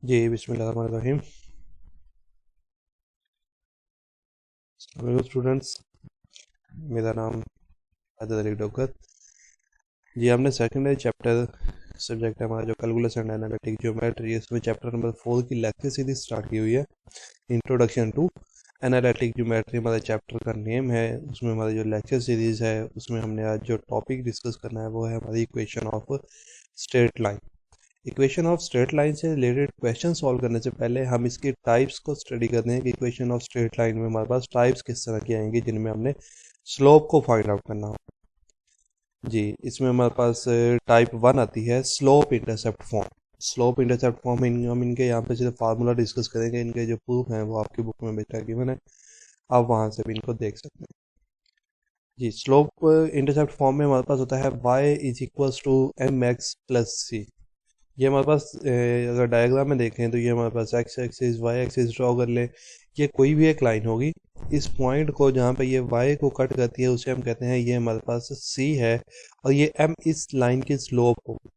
जी बिस्मिल्लाहिर्रहमानिर्रहीम। Hello students, मेरा नाम आदिल अली डोगर। जी हमने सेकेंडरी चैप्टर सब्जेक्ट है हमारा जो कैलकुलस एंड एनालिटिक ज्योमेट्री, इसमें चैप्टर नंबर 4 की लेक्चर सीरीज स्टार्ट की हुई है। इंट्रोडक्शन टू एनालिटिक ज्योमेट्री हमारे चैप्टर का नेम है। उसमें हमारी जो लेक्चर सीरीज है उसमें हमने आज जो टॉपिक डिस्कस करना है वो है हमारी equation of straight line. Equation of straight line से रिलेटेड क्वेश्चन सॉल्व करने से पहले हम इसकी टाइप्स को स्टडी करते हैं कि इक्वेशन ऑफ स्ट्रेट लाइन में हमारे पास टाइप्स किस तरह की आएंगी जिनमें हमने स्लोप को फाइंड आउट करना हो। जी, इसमें हमारे पास टाइप 1 आती है slope intercept form. Slope intercept form हम इनके यहाँ पे सिर्फ फार्मूला डिस्कस करेंगे। इनके जो प्रूफ हैं वो आपकी बुक में बेटा गिवन है, आप वहाँ से भी इनको देख सकते हैं। जी, स्लोप इंटरसेप्ट फॉर्म में हमारे पास होता है y is equals to m x plus c. ये हमारे पास अगर डायग्राम में देखें तो ये हमारे पास x axis y axis draw कर ले। ये कोई भी एक लाइन होगी, इस पॉइंट को जहाँ पे ये वाई को कट करती है उसे हम कहते हैं ये हमारे पास सी है, और ये एम इस लाइन की स्लोप होगी।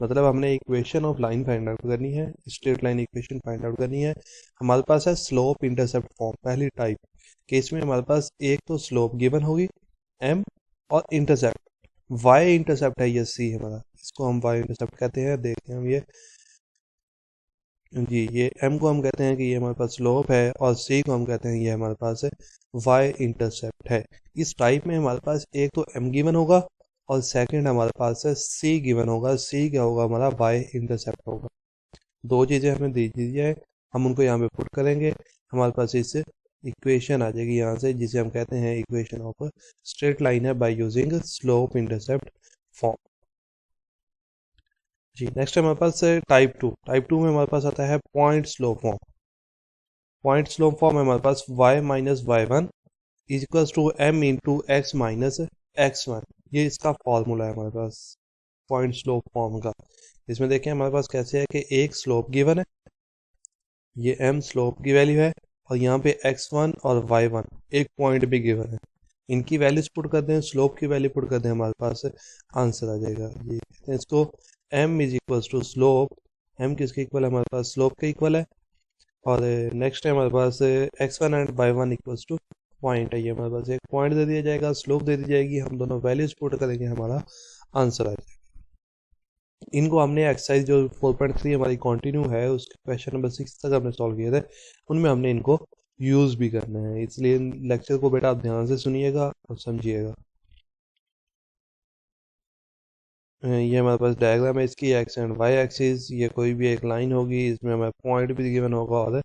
मतलब हमने equation of line find out करनी है, straight line equation find out करनी है। हमारे पास है स्लोप इंटरसेप्ट फॉर्म पहली टाइप कि इसमें हमारे पास एक तो स्लोप गिवन होगी एम, और इंटरसेप्ट वाई इंटरसेप्ट है ये सी हमारा, इसको हम वाई इंटरसेप्ट कहते हैं। देखते हैं हम ये, जी ये एम को हम कहते हैं कि ये हमारे पास स्लोप है, और सी को हम कहते हैं ये हमारे पास वाई इंटरसेप्ट है। इस टाइप में हमारे पास एक तो एम गिवन होगा और सेकंड हमारे पास है सी गिवन होगा। सी क्या होगा, हमारा वाई इंटरसेप्ट होगा। दो चीज़ें हमें दी दीजिए, हम उनको यहाँ पे पुट करेंगे, हमारे पास इस इक्वेशन आ जाएगी यहाँ से जिसे हम कहते हैं इक्वेशन ऑफ स्ट्रेट लाइन है by using slope intercept form. जी नेक्स्ट हमारे पास टाइप 2। टाइप 2 में हमारे पास आता है point slope form. Point slope form है हमारे पास y minus y one is equals to m into x minus x one. ये इसका फॉर्मूला है हमारे पास पॉइंट स्लोप फॉर्म का। इसमें देखें हमारे पास कैसे है कि एक स्लोप गिवन है, ये m स्लोप की वैल्यू है, और यहाँ पे x1 और y1 एक पॉइंट भी गिवन है। इनकी वैल्यूज पुट कर दें, स्लोप की वैल्यू पुट कर दें, हमारे पास आंसर आ जाएगा। ये कहते हैं इसको m is equals to slope. m किसके इक्वल है, हमारे पास स्लोप के इक्वल है। और नेक्स्ट है हमारे पास x1 and y1 equals two point है। ये हमारे पास एक पॉइंट दे दिया जाएगा, स्लोप दे दी जाएगी, हम दोनों वैल्यूज पुट करेंगे, हमारा आंसर आ जाएगा। इनको हमने एक्सरसाइज जो 4.3 हमारी कंटिन्यू है उसके क्वेश्चन नंबर 6 तक हमने सॉल्व किए थे, उनमें हमने इनको यूज़ भी करना है। इसलिए लेक्चर को बेटा आप ध्यान से सुनिएगा और समझिएगा। ये हमारे पास डायग्राम है इसकी, एक्स एंड वाई एक्सिस। ये कोई भी एक लाइन होगी, इसमें हमें पॉइंट भी गिवन होगा और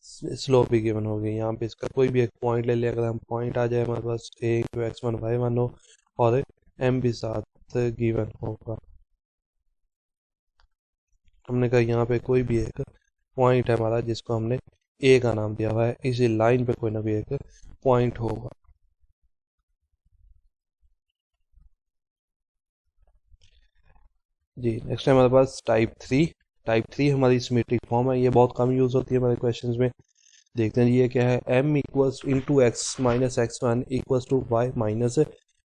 स्लोप भी गिवन होगी। यहाँ पे इसका कोई भी एक पॉइंट ले लिया, अगर हम पॉइंट आ जाए हमारे पास a into x one y one हो, और एम भी साथ गिवन होगा। हमने कहा यहाँ पे कोई भी एक पॉइंट है हमारा जिसको हमने ए का नाम दिया हुआ है, इसी लाइन पे कोई ना कोई एक पॉइंट होगा। जी नेक्स्ट है हमारे पास टाइप 3। टाइप 3 हमारी सिमेट्रिक फॉर्म है, ये बहुत कम यूज़ होती है हमारे क्वेश्चंस में। देखते हैं ये क्या है, m equals into x minus x one equals to y minus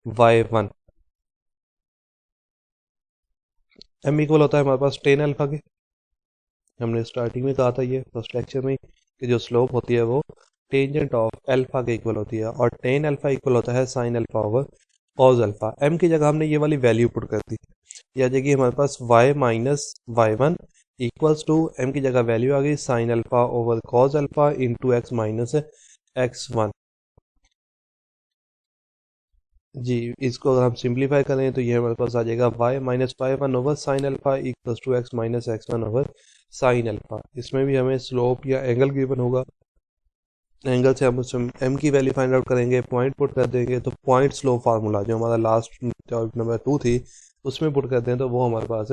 y one. m equal होता है हमारे पास टेन अल्फा के। हमने स्टार्टिंग में कहा था ये फर्स्ट लेक्चर में कि जो स्लोप होती है वो टेंजेंट ऑफ अल्फा के इक्वल होती है, और टेन अल्फा इक्वल होता है sine alpha over cos alpha. M की जगह हमने ये वाली वैल्यू पुट कर दी, ये आ जाएगी हमारे पास y minus y one equals to m की जगह वैल्यू आ गई sine alpha over cos alpha into x minus x one. जी इसको अगर हम सिंप्लीफाई करें तो ये हमारे पास आ जाएगा y minus y one over sine alpha equals to x minus x one over sine alpha. इसमें भी हमें स्लोप या एंगल गिवन होगा, एंगल से हम उसमें एम की वैल्यू फाइंड आउट करेंगे, पॉइंट पुट कर देंगे तो पॉइंट स्लोप फार्मूला जो हमारा लास्ट नंबर 2 थी उसमें पुट करते हैं तो वो हमारे पास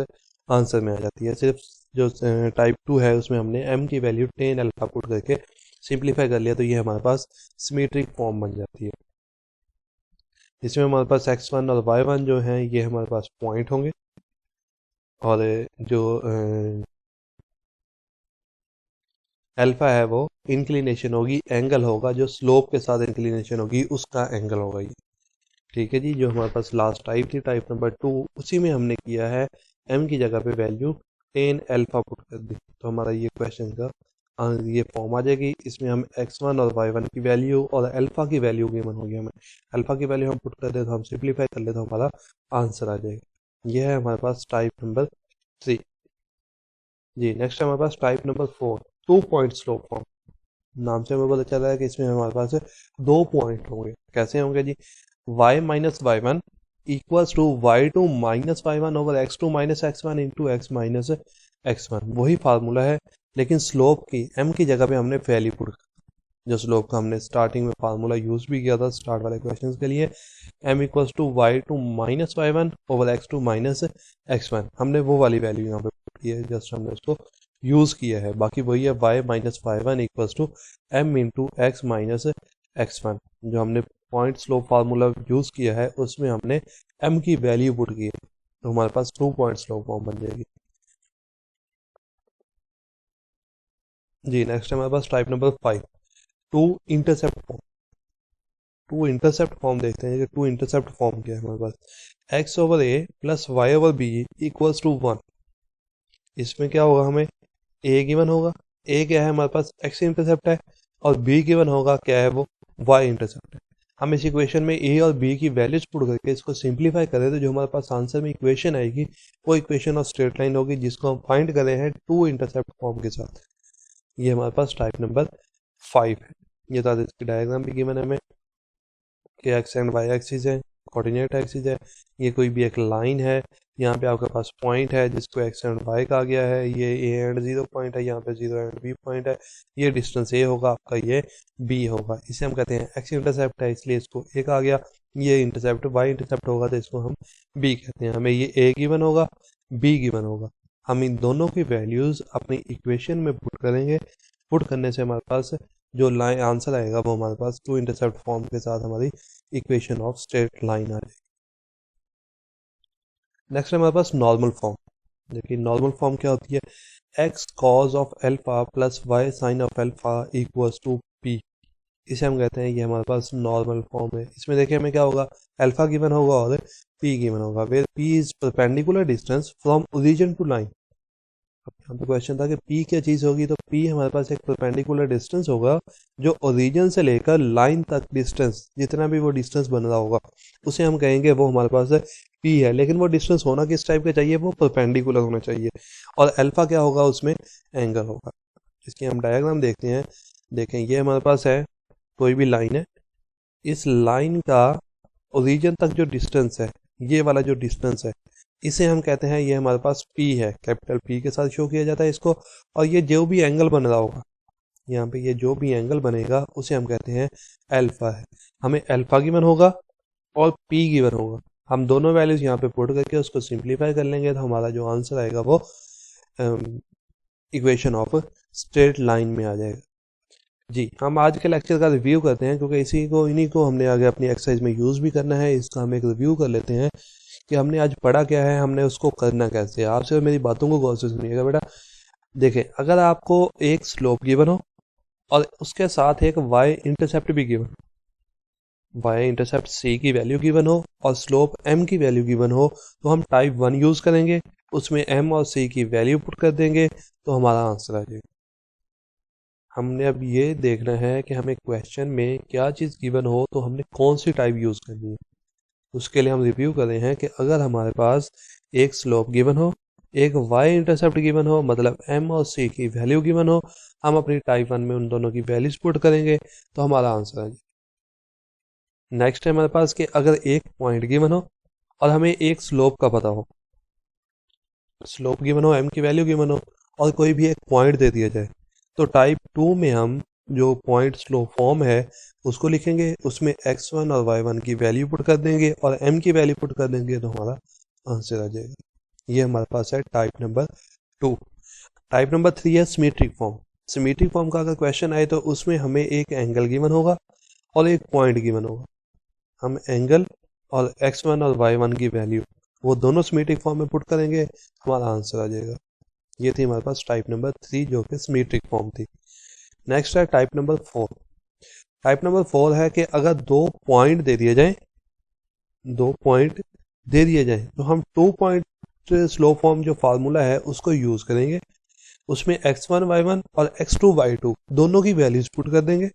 आंसर में आ जाती है। सिर्फ जो टाइप 2 है उसमें हमने एम की वैल्यू टेन अल्फा पुट करके सिंप्लीफाई कर लिया, तो ये हमारे पास सिमेट्रिक फॉर्म बन जाती है। इसमें हमारे पास x1 और y1 जो हैं ये हमारे पास पॉइंट होंगे, और जो अल्फा है वो इंक्लिनेशन होगी, एंगल होगा जो स्लोप के साथ इंक्लिनेशन होगी उसका एंगल होगा ये। ठीक है जी, जो हमारे पास लास्ट टाइप थी टाइप नंबर 2, उसी में हमने किया है m की जगह पे वैल्यू टेन अल्फा पुट कर दी तो हमारा ये क्वेश्चन का ये फॉर्म आ जाएगी। इसमें हम x1 और y1 की वैल्यू और अल्फा की वैल्यू गिवन होगी, हमें अल्फा की वैल्यू हम पुट कर दे तो हम सिंप्लीफाई कर ले तो हमारा आंसर आ जाएगा। यह है हमारे पास टाइप नंबर 3। जी नेक्स्ट है हमारे पास type number 4, 2 point slope form. नाम से हमें पता चल रहा है कि इसमें हमारे पास 2 पॉइंट होंगे। कैसे होंगे जी, y minus y one equals to y2 minus y one over x2 minus x1 into x minus x1। वही फार्मूला है लेकिन स्लोप की m की जगह पे हमने वैल्यू पुट, जो स्लोप का हमने स्टार्टिंग में फार्मूला यूज भी किया था स्टार्ट वाले क्वेश्चन के लिए, m equals to y2 minus y one over x2 minus x1, हमने वो वाली वैल्यू यहाँ पे पुट की है, जस्ट हमने उसको यूज किया है। बाकी वही है y minus y one equals to m into x minus x1। जो हमने पॉइंट स्लोप फार्मूला यूज किया है उसमें हमने m की वैल्यू पुट की है तो हमारे पास 2 पॉइंट स्लोप फॉर्म बन जाएगी। जी नेक्स्ट हमारे पास type number 5, 2 intercept form. 2 intercept form देखते हैं कि 2 इंटरसेप्ट फॉर्म क्या है हमारे पास। x over a plus y over b equals to 1। इसमें क्या होगा, हमें a गिवन होगा, a क्या है हमारे पास x इंटरसेप्ट है, और b गिवन होगा क्या है वो y इंटरसेप्ट है। हम इस इक्वेशन में a और b की वैल्यूज पुट करके इसको सिंप्लीफाई करें तो जो हमारे पास आंसर में इक्वेशन आएगी वो इक्वेशन ऑफ स्ट्रेट लाइन होगी, जिसको हम फाइंड कर रहे हैं 2 इंटरसेप्ट फॉर्म के साथ। ये हमारे पास टाइप नंबर 5 है। ये था इसकी डायग्राम भी गिवन है हमें कि एक्स एंड वाई एक्सिस है, कोऑर्डिनेट एक्सिस है, ये कोई भी एक लाइन है, यहाँ पे आपके पास पॉइंट है जिसको एक्स एंड वाई कहा गया है, ये ए एंड 0 पॉइंट है, यहाँ पे 0 एंड बी पॉइंट है, ये डिस्टेंस ए होगा आपका, ये बी होगा। इसे हम कहते हैं एक्स इंटरसेप्ट है इसलिए इसको ए कहा गया, ये इंटरसेप्ट वाई इंटरसेप्ट होगा तो इसको हम बी कहते हैं। हमें ये ए गिवन होगा, बी गिवन होगा, हम इन दोनों की वैल्यूज अपनी इक्वेशन में पुट करेंगे। पुट करने से हमारे पास जो लाइन आंसर आएगा वो हमारे पास 2 इंटरसेप्ट फॉर्म के साथ हमारी इक्वेशन ऑफ स्ट्रेट लाइन आ जाएगी। नेक्स्ट हमारे पास नॉर्मल फॉर्म। देखिए नॉर्मल फॉर्म क्या होती है, x cos of alpha plus y sin of alpha equals to p। इसे हम कहते हैं ये हमारे पास नॉर्मल फॉर्म है। इसमें देखिए हमें क्या होगा, अल्फा गिवन होगा और p गिवन होगा, where p is perpendicular distance from origin to line. यहाँ पे क्वेश्चन था कि P क्या चीज होगी, तो P हमारे पास एक परपेंडिकुलर डिस्टेंस होगा जो ओरिजिन से लेकर लाइन तक डिस्टेंस, जितना भी वो डिस्टेंस बन रहा होगा उसे हम कहेंगे वो हमारे पास P है। लेकिन वो डिस्टेंस होना किस टाइप का चाहिए, वो परपेंडिकुलर होना चाहिए। और अल्फा क्या होगा, उसमें एंगल होगा। इसकी हम डायग्राम देखते हैं। देखें ये हमारे पास है कोई भी लाइन है, इस लाइन का ओरिजिन तक जो डिस्टेंस है, ये वाला जो डिस्टेंस है, इसे हम कहते हैं ये हमारे पास P है, कैपिटल P के साथ शो किया जाता है इसको। और ये जो भी एंगल बन रहा होगा, यहाँ पे ये जो भी एंगल बनेगा उसे हम कहते हैं अल्फा है। हमें अल्फा गिवन होगा और P गिवन होगा, हम दोनों वैल्यूज यहाँ पे पुट करके उसको सिंप्लीफाई कर लेंगे तो हमारा जो आंसर आएगा वो इक्वेशन ऑफ स्ट्रेट लाइन में आ जाएगा। जी हम आज के लेक्चर का रिव्यू करते हैं क्योंकि इन्हीं को हमने आगे अपनी एक्सरसाइज में यूज़ भी करना है। इसका हम एक रिव्यू कर लेते हैं कि हमने आज पढ़ा क्या है, हमने उसको करना कैसे है। आपसे मेरी बातों को गौर से सुनिएगा बेटा। देखें अगर आपको एक स्लोप गिवन हो और उसके साथ एक y इंटरसेप्ट भी गिवन, y इंटरसेप्ट c की वैल्यू गिवन हो और स्लोप m की वैल्यू गिवन हो, तो हम टाइप 1 यूज़ करेंगे, उसमें m और c की वैल्यू पुट कर देंगे तो हमारा आंसर आ जाएगा। हमने अब ये देखना है कि हमें क्वेश्चन में क्या चीज़ गिवन हो तो हमने कौन सी टाइप यूज़ करनी है। उसके लिए हम रिव्यू कर रहे हैं कि अगर हमारे पास एक स्लोप गिवन हो, एक y इंटरसेप्ट गिवन हो, मतलब m और c की वैल्यू गिवन हो, हम अपनी टाइप 1 में उन दोनों की वैल्यूज पुट करेंगे तो हमारा आंसर आ जाएगा। नेक्स्ट है हमारे पास कि अगर एक पॉइंट गिवन हो और हमें एक स्लोप का पता हो, स्लोप गिवन हो, m की वैल्यू गिवन हो और कोई भी एक पॉइंट दे दिया जाए, तो टाइप 2 में हम जो पॉइंट स्लोप फॉर्म है उसको लिखेंगे, उसमें x1 और y1 की वैल्यू पुट कर देंगे और m की वैल्यू पुट कर देंगे तो हमारा आंसर आ जाएगा। ये हमारे पास है टाइप नंबर 2। टाइप नंबर 3 है सिमेट्रिक फॉर्म। सिमेट्रिक फॉर्म का अगर क्वेश्चन आए तो उसमें हमें एक एंगल गिवन होगा और एक पॉइंट गिवन होगा। हम एंगल और x1 और y1 की वैल्यू वो दोनों सिमेट्रिक फॉर्म में पुट करेंगे, हमारा आंसर आ जाएगा। ये थी हमारे पास टाइप नंबर 3 जो कि सिमेट्रिक फॉर्म थी। नेक्स्ट है टाइप नंबर 4। टाइप नंबर 4 है कि अगर दो पॉइंट दे दिए जाएं तो हम 2 पॉइंट स्लोप फॉर्म जो फार्मूला है उसको यूज करेंगे, उसमें x1 y1 और x2 y2 दोनों की वैल्यूज पुट कर देंगे,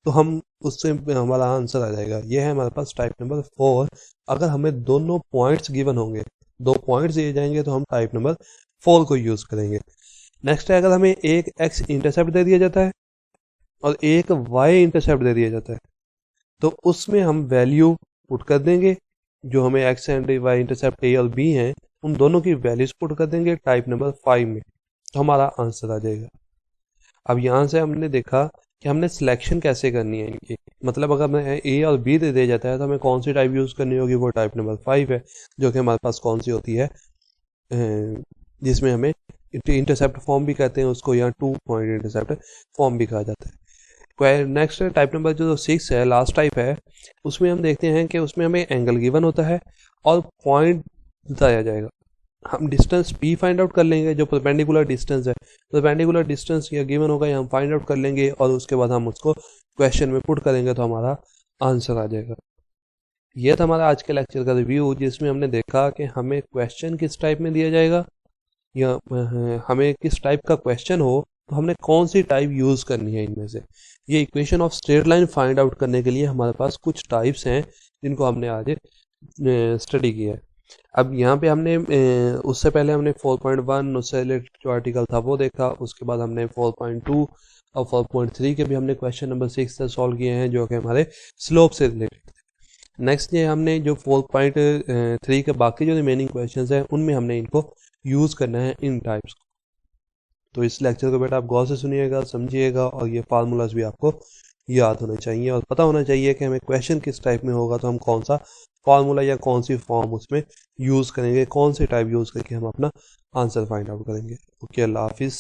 तो हम उससे हमारा आंसर आ जाएगा। ये है हमारे पास टाइप नंबर 4। अगर हमें दोनों पॉइंट्स गिवन होंगे, 2 पॉइंट्स दिए जाएंगे, तो हम टाइप नंबर 4 को यूज करेंगे। नेक्स्ट है, अगर हमें एक x इंटरसेप्ट दे दिया जाता है और एक y इंटरसेप्ट दे दिया जाता है, तो उसमें हम वैल्यू पुट कर देंगे, जो हमें x and y intercept a और b हैं उन दोनों की वैल्यूज पुट कर देंगे टाइप नंबर 5 में, तो हमारा आंसर आ जाएगा। अब यहाँ से हमने देखा कि हमने सिलेक्शन कैसे करनी है इनकी, मतलब अगर हमें ए और बी दे दिया जाता है तो हमें कौन सी टाइप यूज़ करनी होगी, वो टाइप नंबर 5 है, जो कि हमारे पास कौन सी होती है, जिसमें हमें इंटरसेप्ट फॉर्म भी कहते हैं उसको, या 2 पॉइंट इंटरसेप्ट फॉर्म भी कहा जाता है। नेक्स्ट टाइप नंबर जो 6 है, लास्ट टाइप है, उसमें हम देखते हैं कि उसमें हमें एंगल गिवन होता है और पॉइंट बताया जाएगा। हम डिस्टेंस p फाइंड आउट कर लेंगे, जो परपेंडिकुलर डिस्टेंस है, परपेंडिकुलर डिस्टेंस या गिवन होगा या हम फाइंड आउट कर लेंगे, और उसके बाद हम उसको क्वेश्चन में पुट करेंगे तो हमारा आंसर आ जाएगा। यह था हमारा आज के लेक्चर का रिव्यू, जिसमें हमने देखा कि हमें क्वेश्चन किस टाइप में दिया जाएगा, या हमें किस टाइप का क्वेश्चन हो तो हमने कौन सी टाइप यूज़ करनी है इनमें से। ये equation of straight line find out करने के लिए हमारे पास कुछ टाइप्स हैं जिनको हमने आज स्टडी किया है। अब यहाँ पे हमने उससे पहले हमने 4.1 उससे रिलेटेड जो आर्टिकल था वो देखा, उसके बाद हमने 4.2 और 4.3 के भी हमने क्वेश्चन नंबर 6 से सॉल्व किए हैं, जो कि हमारे स्लोप से रिलेटेड थे। नेक्स्ट ये हमने जो 4.3 के बाकी जो रिमेनिंग क्वेश्चंस हैं उनमें हमने इनको यूज़ करना है इन टाइप्स को। तो इस लेक्चर को बेटा आप गौर से सुनिएगा, समझिएगा, और ये फार्मूलाज भी आपको याद होने चाहिए और पता होना चाहिए कि हमें क्वेश्चन किस टाइप में होगा तो हम कौन सा फार्मूला या कौन सी फॉर्म उसमें यूज़ करेंगे, कौन सी टाइप यूज़ करके हम अपना आंसर फाइंड आउट करेंगे। ओके, अल्लाह हाफिज़।